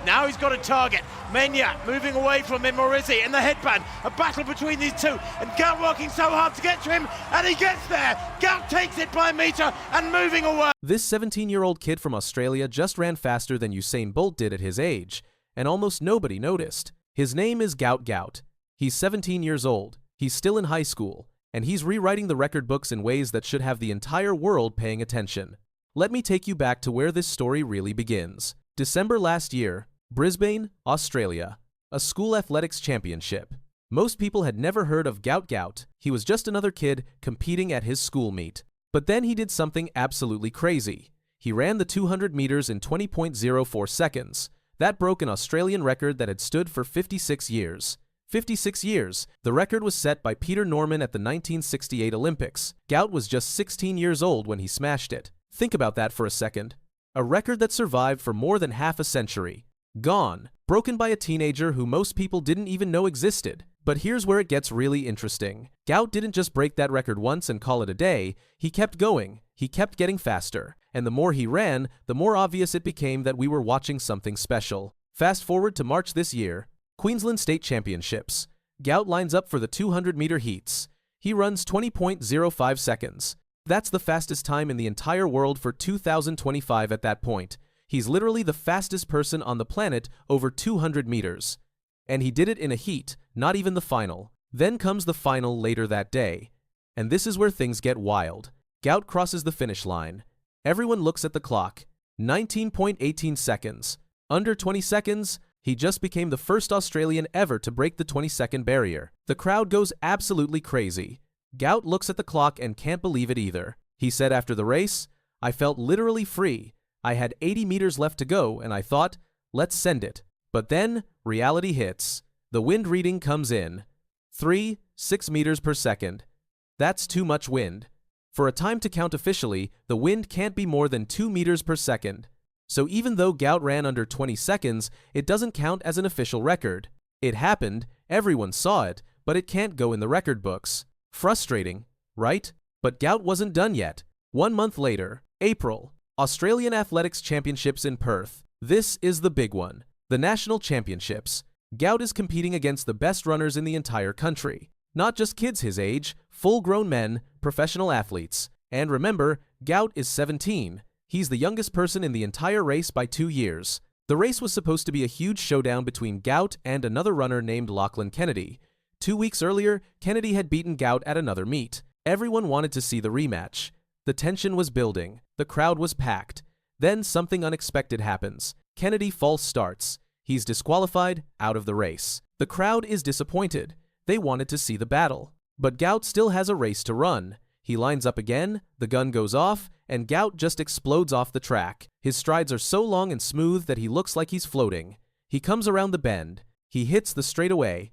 Now he's got a target. Menya moving away from him, Morizzi in the headband. A battle between these two, and Gout working so hard to get to him, and he gets there. Gout takes it by a meter and moving away. This 17-year-old kid from Australia just ran faster than Usain Bolt did at his age, and almost nobody noticed. His name is Gout Gout. He's 17 years old. He's still in high school, and he's rewriting the record books in ways that should have the entire world paying attention. Let me take you back to where this story really begins. December last year, Brisbane, Australia, a school athletics championship. Most people had never heard of Gout Gout. He was just another kid competing at his school meet. But then he did something absolutely crazy. He ran the 200 meters in 20.04 seconds. That broke an Australian record that had stood for 56 years. 56 years. The record was set by Peter Norman at the 1968 Olympics. Gout was just 16 years old when he smashed it. Think about that for a second. A record that survived for more than half a century. Gone. Broken by a teenager who most people didn't even know existed. But here's where it gets really interesting. Gout didn't just break that record once and call it a day. He kept going. He kept getting faster. And the more he ran, the more obvious it became that we were watching something special. Fast forward to March this year. Queensland State Championships. Gout lines up for the 200-meter heats. He runs 20.05 seconds. That's the fastest time in the entire world for 2025 at that point. He's literally the fastest person on the planet over 200 meters. And he did it in a heat, not even the final. Then comes the final later that day. And this is where things get wild. Gout crosses the finish line. Everyone looks at the clock. 19.18 seconds. Under 20 seconds, he just became the first Australian ever to break the 20-second barrier. The crowd goes absolutely crazy. Gout looks at the clock and can't believe it either. He said after the race, "I felt literally free. I had 80 meters left to go and I thought, let's send it." But then, reality hits. The wind reading comes in. 6 meters per second. That's too much wind. For a time to count officially, the wind can't be more than 2 meters per second. So even though Gout ran under 20 seconds, it doesn't count as an official record. It happened, everyone saw it, but it can't go in the record books. Frustrating, right? But Gout wasn't done yet. 1 month later, April, Australian Athletics Championships in Perth. This is the big one. The National Championships. Gout is competing against the best runners in the entire country. Not just kids his age, full-grown men, professional athletes. And remember, Gout is 17. He's the youngest person in the entire race by 2 years. The race was supposed to be a huge showdown between Gout and another runner named Lachlan Kennedy. 2 weeks earlier, Kennedy had beaten Gout at another meet. Everyone wanted to see the rematch. The tension was building. The crowd was packed. Then something unexpected happens. Kennedy false starts. He's disqualified, out of the race. The crowd is disappointed. They wanted to see the battle. But Gout still has a race to run. He lines up again, the gun goes off, and Gout just explodes off the track. His strides are so long and smooth that he looks like he's floating. He comes around the bend. He hits the straightaway.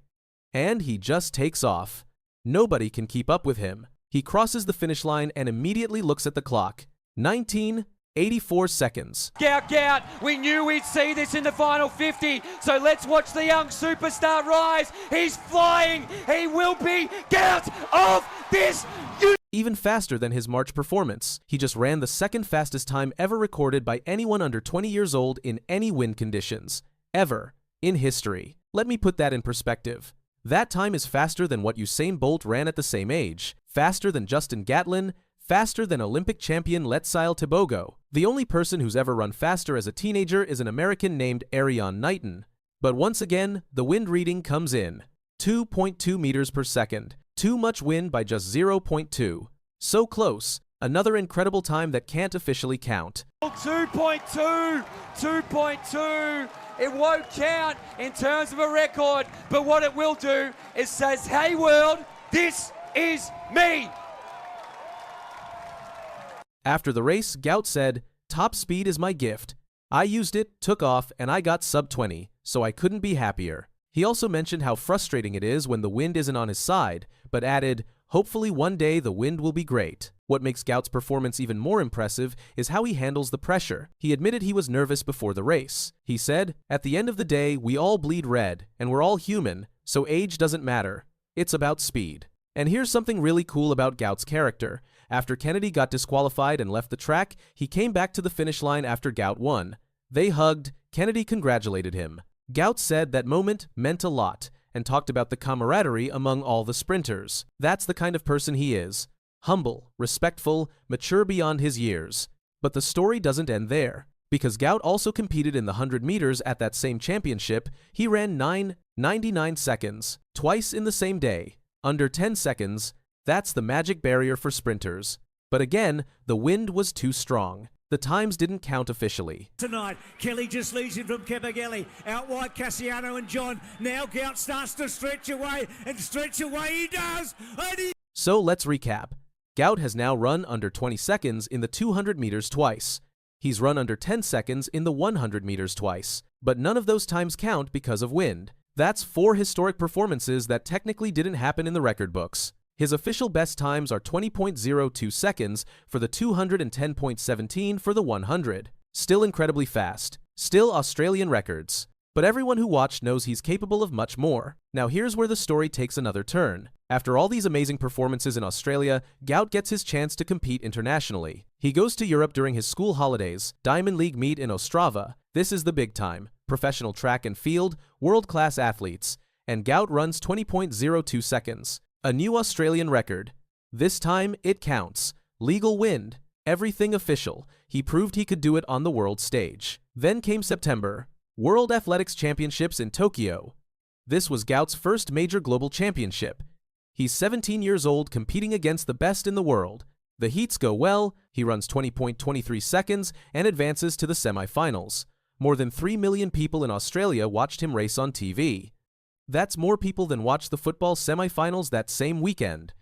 And he just takes off. Nobody can keep up with him. He crosses the finish line and immediately looks at the clock. 19.84 seconds. Gout, we knew we'd see this in the final 50, so let's watch the young superstar rise. He's flying. He will be Gout of this. Even faster than his March performance. He just ran the second fastest time ever recorded by anyone under 20 years old in any wind conditions. Ever. In history. Let me put that in perspective. That time is faster than what Usain Bolt ran at the same age, faster than Justin Gatlin, faster than Olympic champion Letsile Tebogo. The only person who's ever run faster as a teenager is an American named Arion Knighton. But once again, the wind reading comes in. 2.2 meters per second. Too much wind by just 0.2. So close. Another incredible time that can't officially count. 2.2. It won't count in terms of a record, but what it will do is says, hey world, this is me. After the race, Gout said, "Top speed is my gift. I used it, took off, and I got sub 20, so I couldn't be happier." He also mentioned how frustrating it is when the wind isn't on his side, but added, "Hopefully one day the wind will be great." What makes Gout's performance even more impressive is how he handles the pressure. He admitted he was nervous before the race. He said, "At the end of the day, we all bleed red, and we're all human, so age doesn't matter. It's about speed." And here's something really cool about Gout's character. After Kennedy got disqualified and left the track, he came back to the finish line after Gout won. They hugged, Kennedy congratulated him. Gout said that moment meant a lot and talked about the camaraderie among all the sprinters. That's the kind of person he is. Humble, respectful, mature beyond his years. But the story doesn't end there. Because Gout also competed in the 100 meters at that same championship, he ran 9:99 seconds, twice in the same day. Under 10 seconds, that's the magic barrier for sprinters. But again, the wind was too strong. The times didn't count officially. Tonight, Kelly just leads him from Kebageli. Out wide, Cassiano and John. Now Gout starts to stretch away, and stretch away he does. So let's recap. Gout has now run under 20 seconds in the 200 meters twice. He's run under 10 seconds in the 100 meters twice. But none of those times count because of wind. That's 4 historic performances that technically didn't happen in the record books. His official best times are 20.02 seconds for the 200 and 10.17 for the 100. Still incredibly fast. Still Australian records. But everyone who watched knows he's capable of much more. Now here's where the story takes another turn. After all these amazing performances in Australia, Gout gets his chance to compete internationally. He goes to Europe during his school holidays, Diamond League meet in Ostrava. This is the big time. Professional track and field, world-class athletes. And Gout runs 20.02 seconds. A new Australian record. This time, it counts. Legal wind. Everything official. He proved he could do it on the world stage. Then came September. World Athletics Championships in Tokyo. This was Gout's first major global championship. He's 17 years old competing against the best in the world. The heats go well, he runs 20.23 seconds and advances to the semifinals. More than 3 million people in Australia watched him race on TV. That's more people than watched the football semifinals that same weekend.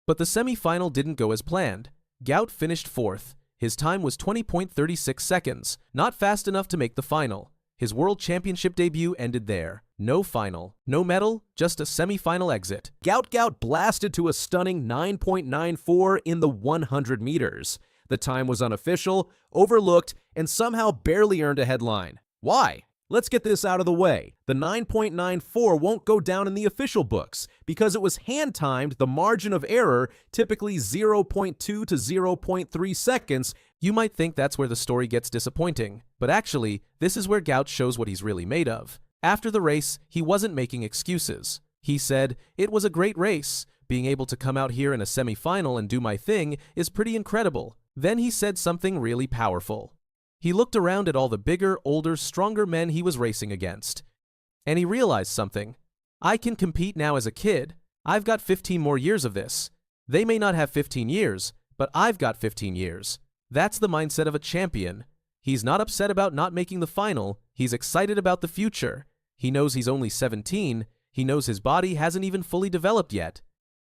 But the semifinal didn't go as planned. Gout finished 4th. His time was 20.36 seconds, not fast enough to make the final. His World Championship debut ended there. No final, no medal, just a semi-final exit. Gout blasted to a stunning 9.94 in the 100 meters. The time was unofficial, overlooked, and somehow barely earned a headline. Why? Let's get this out of the way. The 9.94 won't go down in the official books because it was hand-timed, the margin of error, typically 0.2 to 0.3 seconds. You might think that's where the story gets disappointing, but actually, this is where Gout shows what he's really made of. After the race, he wasn't making excuses. He said, "It was a great race. Being able to come out here in a semi-final and do my thing is pretty incredible." Then he said something really powerful. He looked around at all the bigger, older, stronger men he was racing against. And he realized something. I can compete now as a kid. I've got 15 more years of this. They may not have 15 years, but I've got 15 years. That's the mindset of a champion. He's not upset about not making the final. He's excited about the future. He knows he's only 17. He knows his body hasn't even fully developed yet.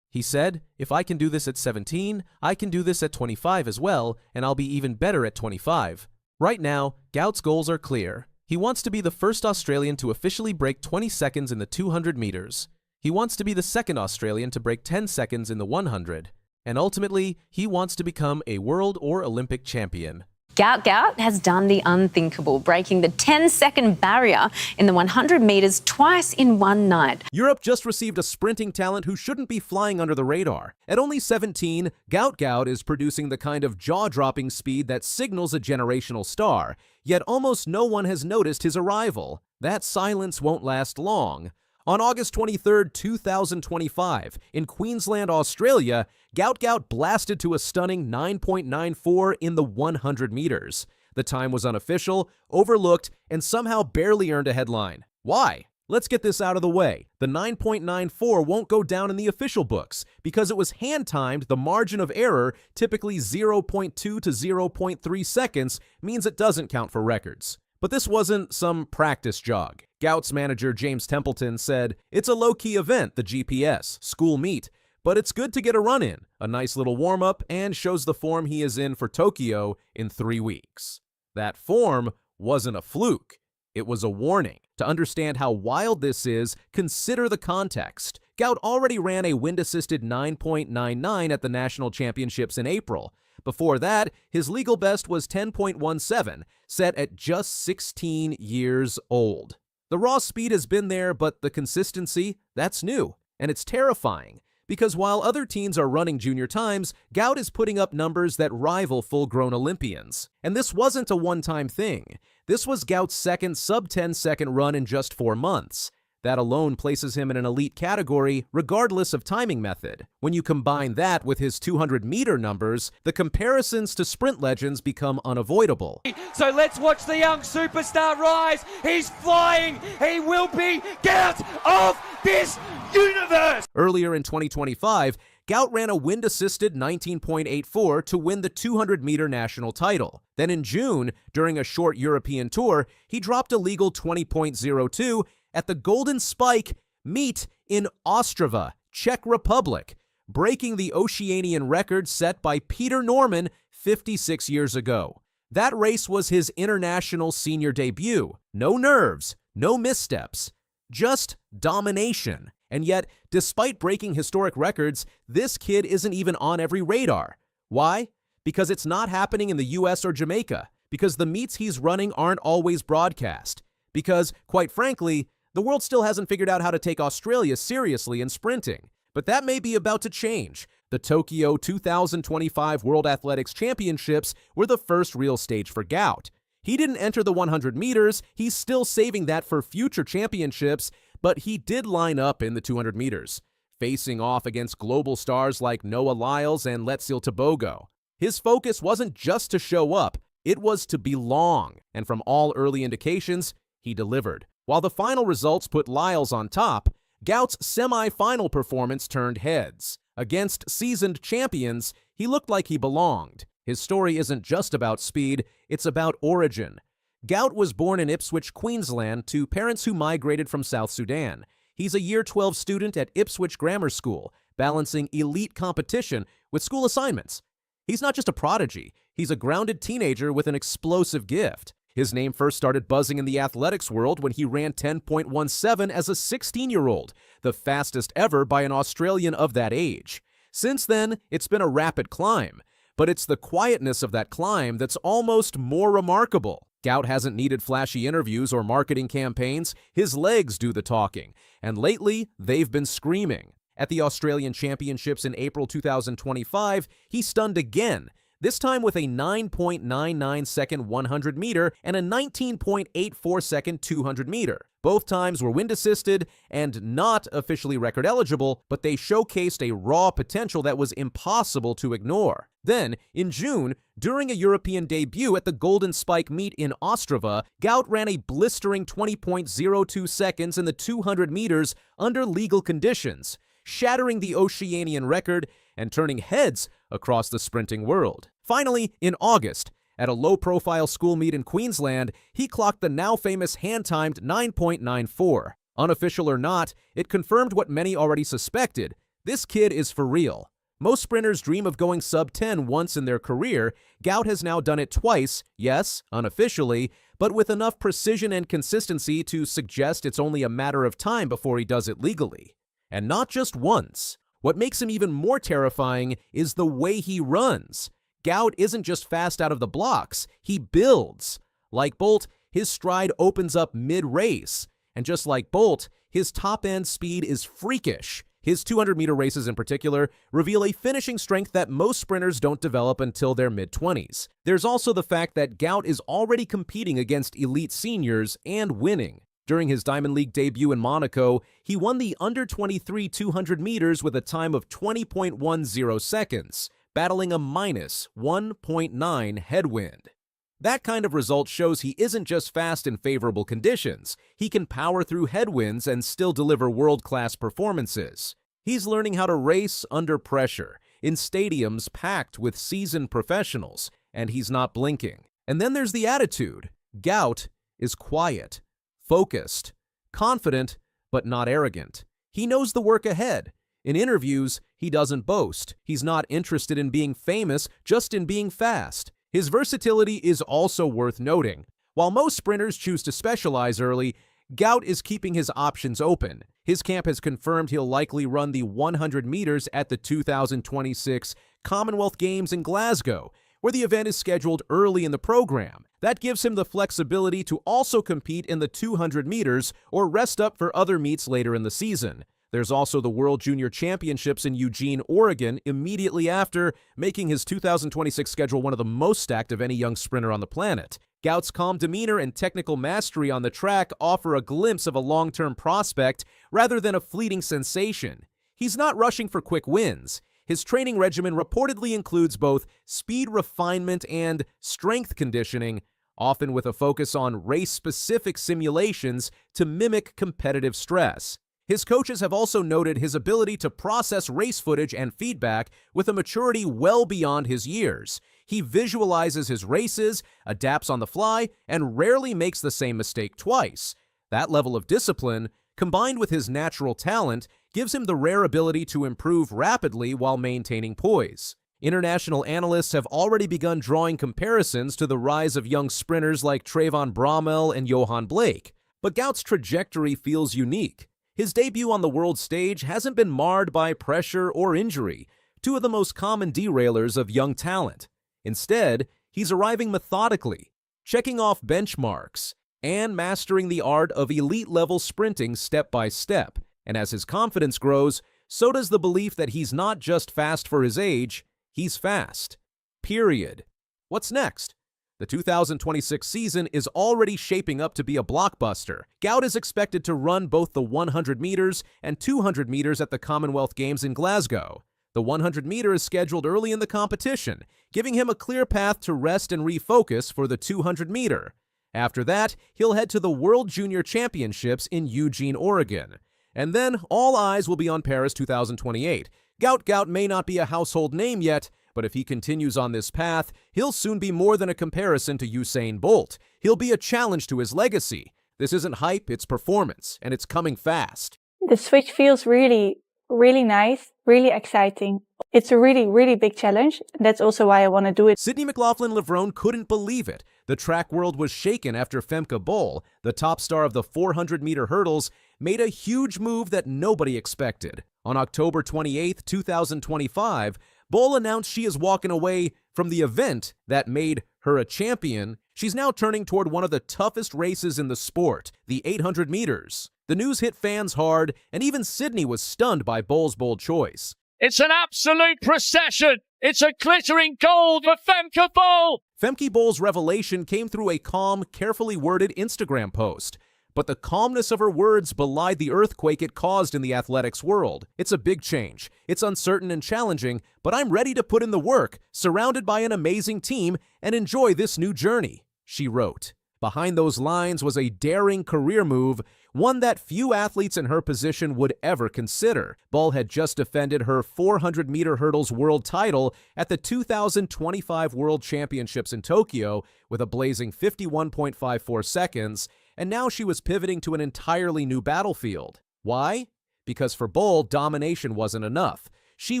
He said, if I can do this at 17, I can do this at 25 as well, and I'll be even better at 25. Right now, Gout's goals are clear. He wants to be the first Australian to officially break 20 seconds in the 200 meters. He wants to be the second Australian to break 10 seconds in the 100. And ultimately, he wants to become a world or Olympic champion. Gout has done the unthinkable, breaking the 10-second barrier in the 100 metres twice in one night. Europe just received a sprinting talent who shouldn't be flying under the radar. At only 17, Gout is producing the kind of jaw-dropping speed that signals a generational star, yet almost no one has noticed his arrival. That silence won't last long. On August 23, 2025, in Queensland, Australia, Gout blasted to a stunning 9.94 in the 100 meters. The time was unofficial, overlooked, and somehow barely earned a headline. Why? Let's get this out of the way. The 9.94 won't go down in the official books because it was hand-timed, the margin of error, typically 0.2 to 0.3 seconds, means it doesn't count for records. But this wasn't some practice jog. Gout's manager James Templeton said, "It's a low-key event, the GPS, school meet, but it's good to get a run in, a nice little warm-up, and shows the form he is in for Tokyo in 3 weeks." That form wasn't a fluke. It was a warning. To understand how wild this is, consider the context. Gout already ran a wind-assisted 9.99 at the national championships in April. Before that, his legal best was 10.17, set at just 16 years old. The raw speed has been there, but the consistency, that's new. And it's terrifying, Because while other teens are running junior times, Gout is putting up numbers that rival full-grown Olympians. And this wasn't a one-time thing. This was Gout's second sub-10-second run in just 4 months. That alone places him in an elite category, regardless of timing method. When you combine that with his 200-meter numbers, the comparisons to sprint legends become unavoidable. So let's watch the young superstar rise. He's flying. He will be Gout of this universe. Earlier in 2025, Gout ran a wind-assisted 19.84 to win the 200-meter national title. Then in June, during a short European tour, he dropped a legal 20.02 at the Golden Spike meet in Ostrava, Czech Republic, breaking the Oceanian record set by Peter Norman 56 years ago. That race was his international senior debut. No nerves, no missteps, just domination. And yet, despite breaking historic records, this kid isn't even on every radar. Why? Because it's not happening in the US or Jamaica. Because the meets he's running aren't always broadcast. Because, quite frankly, the world still hasn't figured out how to take Australia seriously in sprinting. But that may be about to change. The Tokyo 2025 World Athletics Championships were the first real stage for Gout. He didn't enter the 100 meters, he's still saving that for future championships, but he did line up in the 200 meters, facing off against global stars like Noah Lyles and Letsile Tebogo. His focus wasn't just to show up, it was to belong, and from all early indications, he delivered. While the final results put Lyles on top, Gout's semi-final performance turned heads. Against seasoned champions, he looked like he belonged. His story isn't just about speed, it's about origin. Gout was born in Ipswich, Queensland, to parents who migrated from South Sudan. He's a Year 12 student at Ipswich Grammar School, balancing elite competition with school assignments. He's not just a prodigy, he's a grounded teenager with an explosive gift. His name first started buzzing in the athletics world when he ran 10.17 as a 16-year-old, the fastest ever by an Australian of that age. Since then, it's been a rapid climb, but it's the quietness of that climb that's almost more remarkable. Gout hasn't needed flashy interviews or marketing campaigns, his legs do the talking, and lately, they've been screaming. At the Australian Championships in April 2025, he stunned again, this time with a 9.99 second 100 meter and a 19.84 second 200 meter. Both times were wind-assisted and not officially record eligible, but they showcased a raw potential that was impossible to ignore. Then, in June, during a European debut at the Golden Spike meet in Ostrava, Gout ran a blistering 20.02 seconds in the 200 meters under legal conditions, shattering the Oceanian record and turning heads across the sprinting world. Finally, in August, at a low-profile school meet in Queensland, he clocked the now-famous hand-timed 9.94. Unofficial or not, it confirmed what many already suspected. This kid is for real. Most sprinters dream of going sub-10 once in their career. Gout has now done it twice, yes, unofficially, but with enough precision and consistency to suggest it's only a matter of time before he does it legally. And not just once. What makes him even more terrifying is the way he runs. Gout isn't just fast out of the blocks, he builds. Like Bolt, his stride opens up mid-race. And just like Bolt, his top-end speed is freakish. His 200-meter races in particular reveal a finishing strength that most sprinters don't develop until their mid-20s. There's also the fact that Gout is already competing against elite seniors and winning. During his Diamond League debut in Monaco, he won the under-23 200 meters with a time of 20.10 seconds, battling a minus 1.9 headwind. That kind of result shows he isn't just fast in favorable conditions. He can power through headwinds and still deliver world-class performances. He's learning how to race under pressure, in stadiums packed with seasoned professionals, and he's not blinking. And then there's the attitude. Gout is quiet, focused, confident, but not arrogant. He knows the work ahead. In interviews, he doesn't boast. He's not interested in being famous, just in being fast. His versatility is also worth noting. While most sprinters choose to specialize early, Gout is keeping his options open. His camp has confirmed he'll likely run the 100 meters at the 2026 Commonwealth Games in Glasgow, where the event is scheduled early in the program. That gives him the flexibility to also compete in the 200 meters or rest up for other meets later in the season. There's also the World Junior Championships in Eugene, Oregon, immediately after, making his 2026 schedule one of the most stacked of any young sprinter on the planet. Gout's calm demeanor and technical mastery on the track offer a glimpse of a long-term prospect rather than a fleeting sensation. He's not rushing for quick wins. His training regimen reportedly includes both speed refinement and strength conditioning, often with a focus on race-specific simulations to mimic competitive stress. His coaches have also noted his ability to process race footage and feedback with a maturity well beyond his years. He visualizes his races, adapts on the fly, and rarely makes the same mistake twice. That level of discipline, combined with his natural talent, gives him the rare ability to improve rapidly while maintaining poise. International analysts have already begun drawing comparisons to the rise of young sprinters like Trayvon Bromell and Johan Blake. But Gout's trajectory feels unique. His debut on the world stage hasn't been marred by pressure or injury, two of the most common derailers of young talent. Instead, he's arriving methodically, checking off benchmarks, and mastering the art of elite-level sprinting step by step. And as his confidence grows, so does the belief that he's not just fast for his age, he's fast. Period. What's next? The 2026 season is already shaping up to be a blockbuster. Gout is expected to run both the 100 meters and 200 meters at the Commonwealth Games in Glasgow. The 100 meter is scheduled early in the competition, giving him a clear path to rest and refocus for the 200 meter. After that, he'll head to the World Junior Championships in Eugene, Oregon. And then all eyes will be on Paris 2028. Gout Gout may not be a household name yet, but if he continues on this path, he'll soon be more than a comparison to Usain Bolt. He'll be a challenge to his legacy. This isn't hype, it's performance, and it's coming fast. The switch feels really nice, really exciting. It's a really big challenge. That's also why I want to do it. Sydney McLaughlin-Levrone couldn't believe it. The track world was shaken after Femke Bol, the top star of the 400-meter hurdles, made a huge move that nobody expected. On October 28, 2025, Bol announced she is walking away from the event that made her a champion. She's now turning toward one of the toughest races in the sport, the 800 meters. The news hit fans hard, and even Sydney was stunned by Bol's bold choice. It's an absolute procession. It's a glittering gold for Femke Bol. Femke Bol's revelation came through a calm, carefully worded Instagram post. But the calmness of her words belied the earthquake it caused in the athletics world. It's a big change. It's uncertain and challenging, but I'm ready to put in the work, surrounded by an amazing team, and enjoy this new journey, she wrote. Behind those lines was a daring career move, one that few athletes in her position would ever consider. Bol had just defended her 400-meter hurdles world title at the 2025 World Championships in Tokyo with a blazing 51.54 seconds, and now she was pivoting to an entirely new battlefield. Why? Because for Bol, domination wasn't enough. She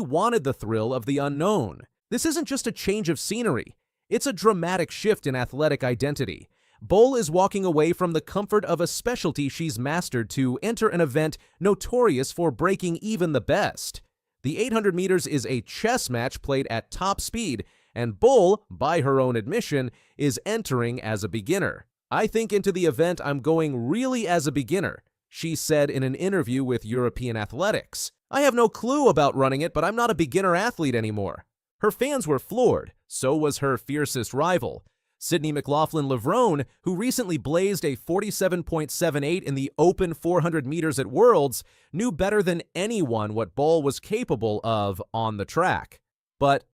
wanted the thrill of the unknown. This isn't just a change of scenery. It's a dramatic shift in athletic identity. Bol is walking away from the comfort of a specialty she's mastered to enter an event notorious for breaking even the best. The 800 meters is a chess match played at top speed, and Bol, by her own admission, is entering as a beginner. I think into the event I'm going really as a beginner, she said in an interview with European Athletics. I have no clue about running it, but I'm not a beginner athlete anymore. Her fans were floored. So was her fiercest rival. Sydney McLaughlin-Levrone, who recently blazed a 47.78 in the open 400 meters at Worlds, knew better than anyone what Bol was capable of on the track. But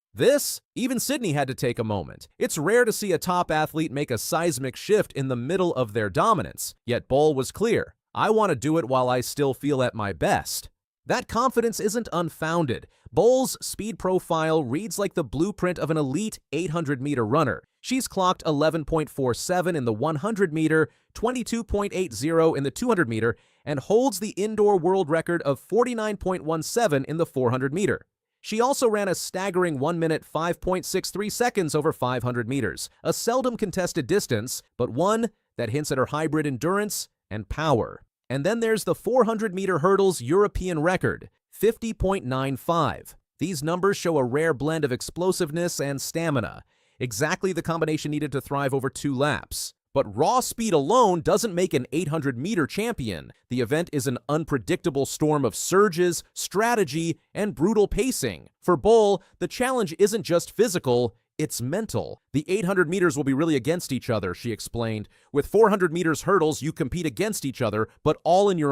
even Sydney had to take a moment. It's rare to see a top athlete make a seismic shift in the middle of their dominance. Yet Bol was clear. I want to do it while I still feel at my best. That confidence isn't unfounded. Bol's speed profile reads like the blueprint of an elite 800-meter runner. She's clocked 11.47 in the 100-meter, 22.80 in the 200-meter, and holds the indoor world record of 49.17 in the 400-meter. She also ran a staggering 1 minute 5.63 seconds over 500 meters, a seldom contested distance, but one that hints at her hybrid endurance and power. And then there's the 400-meter hurdles European record, 50.95. These numbers show a rare blend of explosiveness and stamina, exactly the combination needed to thrive over 2 laps. But raw speed alone doesn't make an 800-meter champion. The event is an unpredictable storm of surges, strategy, and brutal pacing. For Bol, the challenge isn't just physical, it's mental. The 800 meters will be really against each other, she explained. With 400 meters hurdles, you compete against each other, but all in your